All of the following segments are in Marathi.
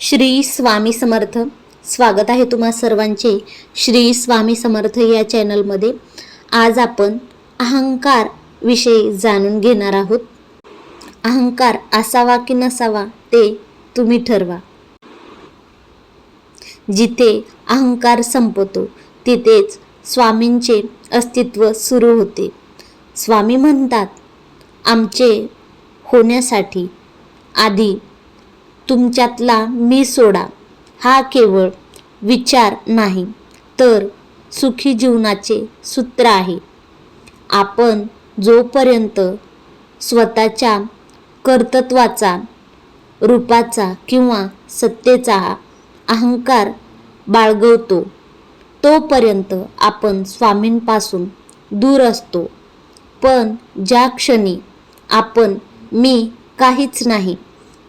श्री स्वामी समर्थ. स्वागत आहे तुम्हा सर्वांचे श्री स्वामी समर्थ या चॅनलमध्ये. आज आपण अहंकार विषयी जाणून घेणार आहोत. अहंकार असावा की नसावा ते तुम्ही ठरवा. जिथे अहंकार संपतो तिथेच स्वामींचे अस्तित्व सुरू होते. स्वामी म्हणतात, आमचे होण्यासाठी आधी तुमच्यातला मी सोडा. हा केवळ विचार नाही तर सुखी जीवनाचे सूत्र आहे. आपण जोपर्यंत स्वतःच्या कर्तृत्वाचा, रूपाचा किंवा सत्तेचा अहंकार बाळगतो तोपर्यंत आपण स्वामींपासून दूर असतो. पण ज्या क्षणी आपण मी काहीच नाही,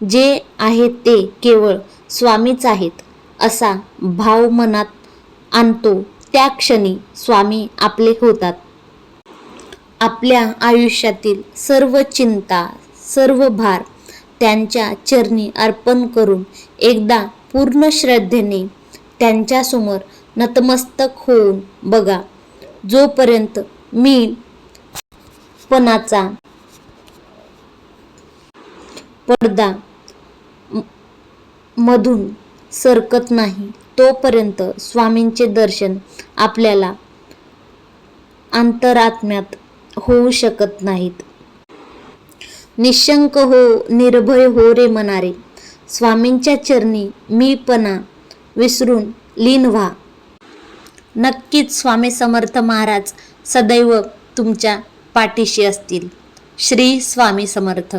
जे आहे ते केवळ स्वामीच आहेत असा भाव मनात आणतो, त्या क्षणी स्वामी आपले होतात. आपल्या आयुष्यातील सर्व चिंता, सर्व भार त्यांच्या चरणी अर्पण करून एकदा पूर्ण श्रद्धेने त्यांच्यासमोर नतमस्तक होऊन बघा. जोपर्यंत मी पणाचा पडदा मधून सरकत नाही तोपर्यंत स्वामींचे दर्शन आपल्याला अंतरात्म्यात होऊ शकत नाहीत. निशंक हो, निर्भय हो रे मनारे. स्वामींच्या चरणी मीपणा विसरून लीन व्हा. नक्कीच स्वामी समर्थ महाराज सदैव तुमच्या पाठीशी असतील. श्री स्वामी समर्थ.